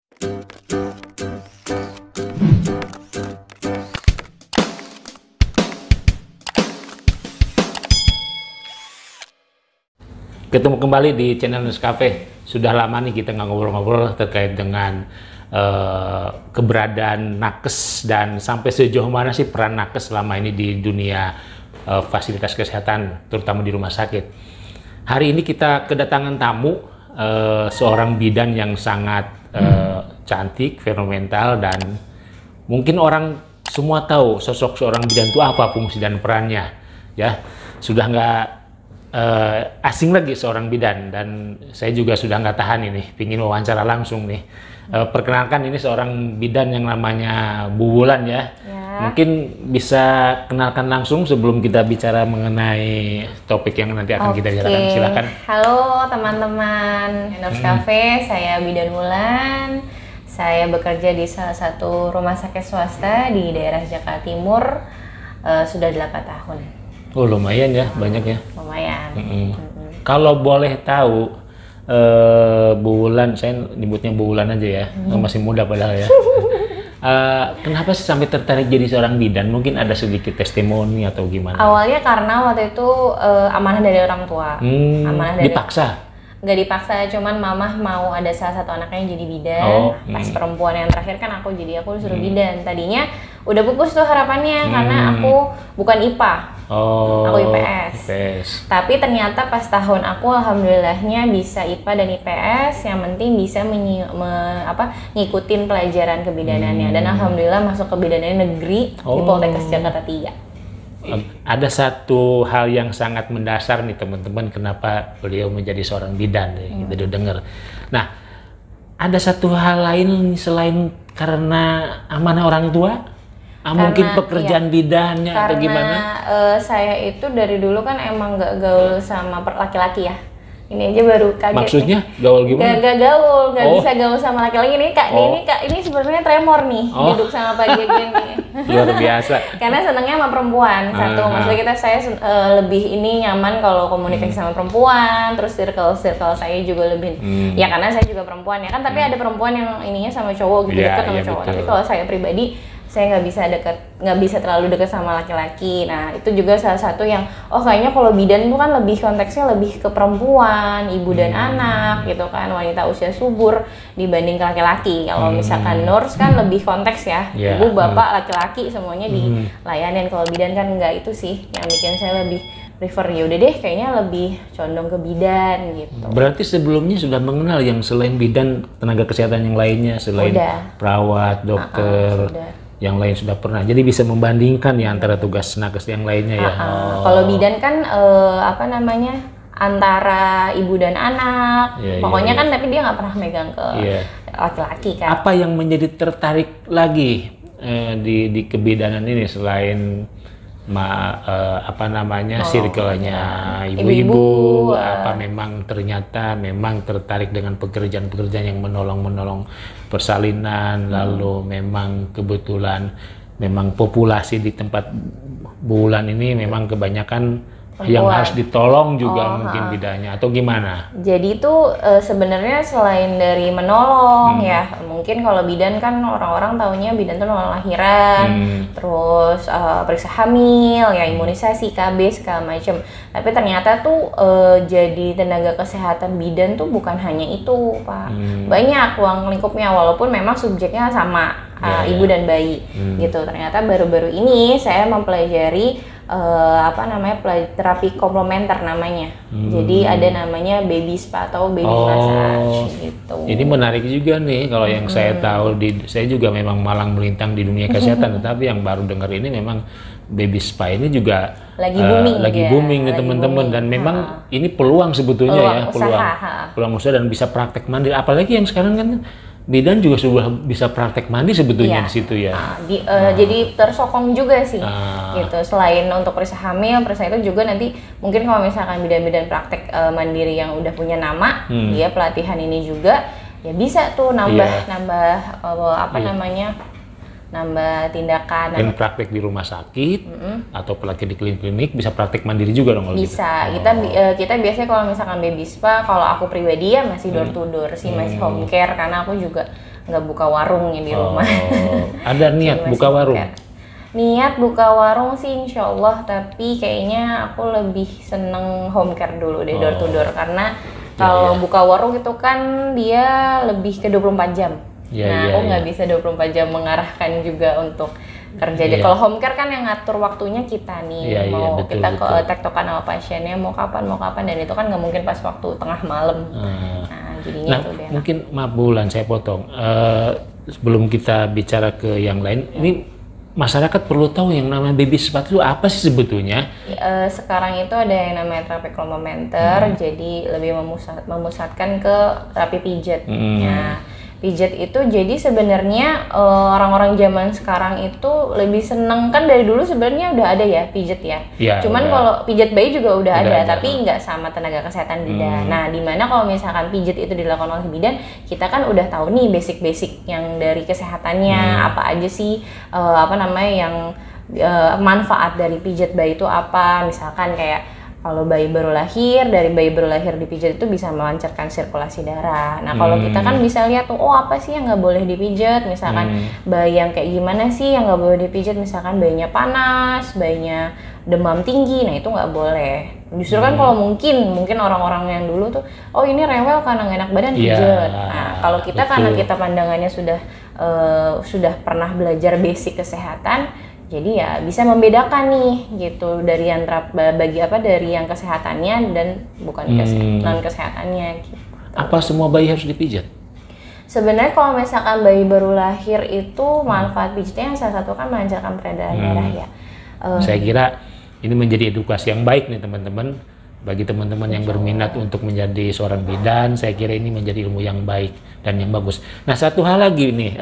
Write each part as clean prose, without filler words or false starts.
Ketemu kembali di channel Nescafe. Sudah lama nih kita nggak ngobrol-ngobrol terkait dengan keberadaan nakes dan sampai sejauh mana sih peran nakes selama ini di dunia fasilitas kesehatan, terutama di rumah sakit. Hari ini kita kedatangan tamu, seorang bidan yang sangat cantik, fenomenal, dan mungkin orang semua tahu sosok seorang bidan itu apa fungsi dan perannya. Ya, sudah nggak asing lagi seorang bidan, dan saya juga sudah nggak tahan ini, pingin wawancara langsung nih. Perkenalkan, ini seorang bidan yang namanya Bu Wulan ya. Mungkin bisa kenalkan langsung sebelum kita bicara mengenai topik yang nanti akan kita bicarakan. Silakan. Halo teman-teman Nescafe, saya Bidan Wulan. Saya bekerja di salah satu rumah sakit swasta di daerah Jakarta Timur sudah 8 tahun. Oh, lumayan ya, banyak ya. Lumayan. Kalau boleh tahu, Bu Wulan, saya nyebutnya Bu Wulan aja ya, masih muda padahal ya. Kenapa sih sampai tertarik jadi seorang bidan? Mungkin ada sedikit testimoni atau gimana? Awalnya karena waktu itu amanah dari orang tua. Amanah dari... Dipaksa? Nggak dipaksa, cuman mamah mau ada salah satu anaknya yang jadi bidan. Pas perempuan yang terakhir kan aku disuruh bidan. Tadinya udah pupus tuh harapannya karena aku bukan IPA. Aku IPS. Tapi ternyata pas tahun aku alhamdulillahnya bisa IPA dan IPS, yang penting bisa ngikutin pelajaran kebidanannya. Dan alhamdulillah masuk kebidanan negeri di Poltekkes Jakarta 3. Ada satu hal yang sangat mendasar nih teman-teman, kenapa beliau menjadi seorang bidan, kita udah dengar. Nah, ada satu hal lain selain karena amanah orang tua? Mungkin pekerjaan bidannya atau gimana? Saya itu dari dulu kan emang nggak gaul sama laki-laki ya. Ini aja baru kaget. Maksudnya gaul gimana? Gak gaul, nggak bisa gaul sama laki-laki. Ini sebenarnya tremor nih, duduk sama Pak Jegen nih. Luar biasa. Karena senangnya sama perempuan. Satu, maksudnya saya lebih nyaman kalau komunikasi sama perempuan. Terus circle saya juga lebih, ya karena saya juga perempuan ya kan. Tapi ada perempuan yang ininya sama cowok gitu, dekat sama cowok. Tapi kalau saya pribadi, saya nggak bisa terlalu dekat sama laki-laki. Nah, itu juga salah satu yang kayaknya kalau bidan itu kan lebih konteksnya lebih ke perempuan, ibu dan anak gitu kan, wanita usia subur dibanding ke laki-laki. Kalau misalkan nurse kan lebih konteks ya, ibu, bapak, laki-laki semuanya dilayanin. Kalau bidan kan nggak, itu sih yang bikin saya lebih prefer, ya udah deh kayaknya lebih condong ke bidan gitu. Berarti sebelumnya sudah mengenal yang selain bidan, tenaga kesehatan yang lainnya, selain perawat, dokter, yang lain sudah pernah. Jadi bisa membandingkan ya antara tugas nakes yang lainnya ya. Kalau bidan kan antara ibu dan anak, pokoknya kan, tapi dia nggak pernah megang ke laki-laki kan. Apa yang menjadi tertarik lagi di kebidanan ini selain circle-nya ibu-ibu? Memang ternyata tertarik dengan pekerjaan-pekerjaan yang menolong persalinan, lalu memang kebetulan populasi di tempat Bu Wulan ini memang kebanyakan yang harus ditolong juga mungkin bidannya, atau gimana? Jadi itu sebenarnya selain dari menolong ya, mungkin kalau bidan kan orang-orang taunya bidan tuh nolong lahiran, terus periksa hamil, ya imunisasi, KB segala macam. Tapi ternyata tuh jadi tenaga kesehatan bidan tuh bukan hanya itu, Pak. Banyak ruang lingkupnya, walaupun memang subjeknya sama, ibu dan bayi gitu. Ternyata baru-baru ini saya mempelajari terapi komplementer namanya. Jadi ada namanya baby spa atau baby massage gitu. Ini menarik juga nih, kalau yang saya tahu, saya juga memang malang melintang di dunia kesehatan, tetapi yang baru dengar ini memang baby spa ini juga lagi booming nih teman-teman, dan memang ini peluang sebetulnya peluang usaha dan bisa praktek mandiri, apalagi yang sekarang kan bidan juga sudah bisa praktek mandi sebetulnya di situ ya. Jadi tersokong juga sih gitu. Selain untuk periksa hamil, periksa itu juga nanti mungkin kalau misalkan bidan-bidan praktek mandiri yang udah punya nama, dia pelatihan ini juga ya bisa tuh nambah nambah tindakan. Dan praktek di rumah sakit atau praktek di klinik bisa praktek mandiri juga dong kalau bisa gitu. Kita biasanya kalau misalkan baby spa, kalau aku pribadi ya masih door to door sih, masih home care, karena aku juga nggak buka warung di rumah. Ada niat Jadi buka masih warung? home care. Niat buka warung sih insya Allah, tapi kayaknya aku lebih seneng home care dulu deh, door to door, karena kalau buka warung itu kan dia lebih ke 24 jam. Aku nggak bisa 24 jam mengarahkan juga untuk kerja deh. Kalau home care kan yang ngatur waktunya kita nih, betul, kita ke tektokan sama pasiennya mau kapan, dan itu kan nggak mungkin pas waktu tengah malam. Jadinya itu deh. Mungkin maaf bulan saya potong. Sebelum kita bicara ke yang lain, ini masyarakat perlu tahu yang namanya baby spa itu apa sih sebetulnya? Sekarang itu ada yang namanya trabeculometer, jadi lebih memusatkan ke terapi pijat. Pijat itu jadi sebenarnya orang-orang zaman sekarang itu lebih seneng, kan dari dulu sebenarnya udah ada ya pijat ya. Cuman kalau pijat bayi juga udah ada, tapi nggak sama tenaga kesehatan bidan. Nah, dimana kalau misalkan pijat itu dilakukan oleh bidan, kita kan udah tahu nih basic-basic yang dari kesehatannya, apa aja sih yang manfaat dari pijat bayi itu apa, misalkan kayak kalau bayi baru lahir, dari bayi baru lahir dipijat itu bisa melancarkan sirkulasi darah. Nah, kalau kita kan bisa lihat tuh, apa sih yang nggak boleh dipijat? Misalkan bayi yang kayak gimana sih yang nggak boleh dipijat? Misalkan bayinya panas, bayinya demam tinggi, nah itu nggak boleh. Justru kan kalau mungkin orang-orang yang dulu tuh, ini rewel karena nggak enak badan pijat. Nah, kalau kita karena kita pandangannya sudah pernah belajar basic kesehatan, jadi ya bisa membedakan nih gitu dari yang dari yang kesehatannya dan bukan non kesehatannya gitu. Apa semua bayi harus dipijat? Sebenarnya kalau misalkan bayi baru lahir itu manfaat pijatnya yang salah satu kan melancarkan peredaran darah ya. Saya kira ini menjadi edukasi yang baik nih teman-teman. Bagi teman-teman yang berminat untuk menjadi seorang bidan, saya kira ini menjadi ilmu yang baik dan yang bagus. Nah, satu hal lagi nih,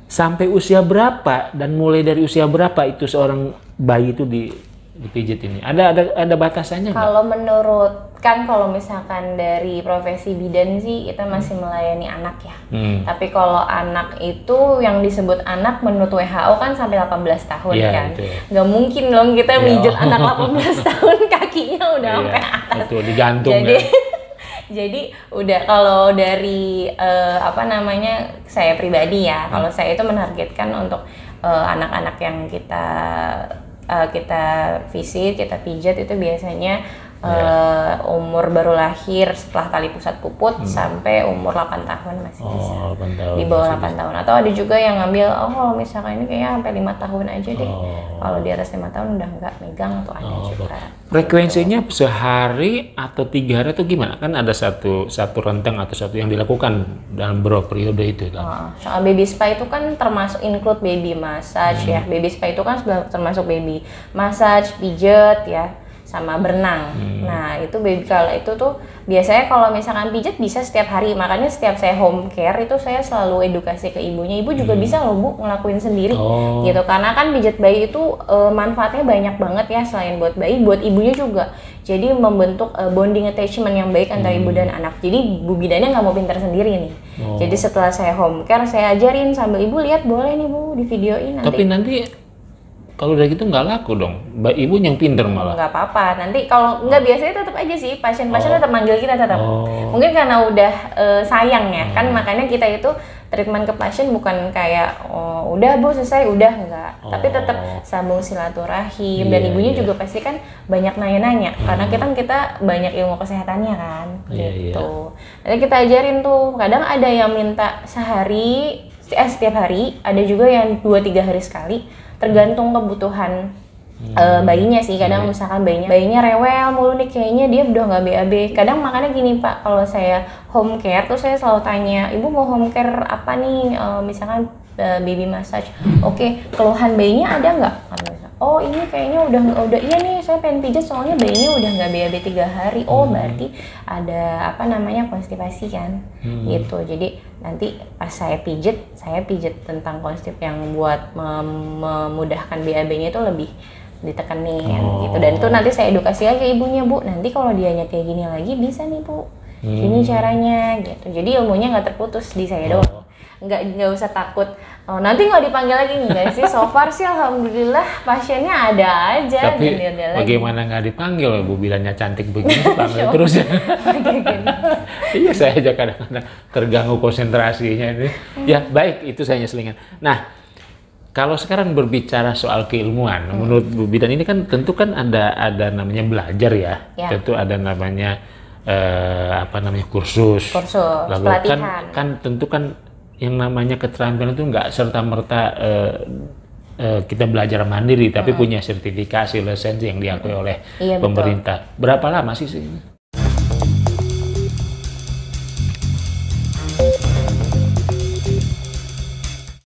sampai usia berapa dan mulai dari usia berapa itu seorang bayi itu dipijit ini? Ada batasannya nggak? Kalau menurut kalau misalkan dari profesi bidan sih kita masih melayani anak ya. Tapi kalau anak itu yang disebut anak menurut WHO kan sampai 18 tahun kan. Nggak mungkin dong kita pijat anak 18 tahun kakinya udah sampai atas. Itu digantung ya. Jadi udah kalau dari saya pribadi ya, kalau saya itu menargetkan untuk anak-anak yang kita visit, kita pijat itu biasanya umur baru lahir setelah tali pusat puput sampai umur 8 tahun masih bisa. 8 tahun, di bawah 8 tahun. Atau ada juga yang ngambil, kalau misalkan ini kayaknya sampai 5 tahun aja deh. Kalau di atas 5 tahun udah nggak megang atau ada juga. Frekuensinya sehari atau 3 hari atau gimana? Kan ada satu rentang atau satu yang dilakukan dalam beberapa periode itu kan. Soal baby spa itu kan termasuk include baby massage ya. Baby spa itu kan termasuk baby massage, pijat ya, sama berenang. Nah, itu baby kalau itu tuh biasanya kalau misalkan pijat bisa setiap hari. Makanya setiap saya home care itu saya selalu edukasi ke ibunya. Ibu juga bisa loh Bu ngelakuin sendiri gitu. Karena kan pijat bayi itu manfaatnya banyak banget ya, selain buat bayi, buat ibunya juga. Jadi membentuk bonding attachment yang baik antara ibu dan anak. Jadi bu bidannya nggak mau pintar sendiri nih. Jadi setelah saya home care, saya ajarin sambil ibu lihat, boleh nih Bu di videoin nanti. Tapi nanti kalau udah gitu nggak laku dong, ibu yang pinter malah. Nggak apa-apa, nanti kalau nggak biasanya tetap aja sih, pasien-pasien tetap manggil kita tetap. Mungkin karena udah sayang ya, kan makanya kita itu treatment ke pasien bukan kayak udah Bu selesai, udah enggak. Tapi tetap sambung silaturahim, dan ibunya juga pasti kan banyak nanya-nanya, karena kita banyak ilmu kesehatannya kan, gitu. Nanti kita ajarin tuh, kadang ada yang minta setiap hari, ada juga yang 2-3 hari sekali. Tergantung kebutuhan bayinya sih. Kadang misalkan bayinya rewel mulu nih, kayaknya dia udah nggak BAB. Kadang makanya gini Pak, kalau saya home care tuh saya selalu tanya, ibu mau home care apa nih? Misalkan baby massage. Oke, keluhan bayinya ada nggak? Oh ini kayaknya udah iya nih, saya pengen pijat soalnya bayinya udah nggak BAB 3 hari. Berarti ada konstipasi kan, gitu. Jadi nanti pas saya pijat tentang konstip yang buat memudahkan BAB-nya itu lebih ditekenin gitu. Dan itu nanti saya edukasi lagi ke ibunya, Bu. Nanti kalau dianya kayak gini lagi bisa nih Bu. Gini caranya gitu. Jadi ilmunya nggak terputus di saya doang. Nggak usah takut. Oh, nanti nggak dipanggil lagi enggak sih? So far sih alhamdulillah pasiennya ada aja. Tapi bagaimana nggak dipanggil? Bu bilangnya cantik begini, panggil terus ya. Iya, saya aja kadang-kadang terganggu konsentrasinya ini. Ya baik, itu saya selingan. Nah, kalau sekarang berbicara soal keilmuan, menurut Bu Bidan ini kan tentu kan ada namanya belajar ya. Tentu ada namanya kursus. Lalu pelatihan. kan tentu kan yang namanya keterampilan itu nggak serta-merta kita belajar mandiri, tapi punya sertifikasi, lisensi yang diakui oleh pemerintah. Berapa lama sih?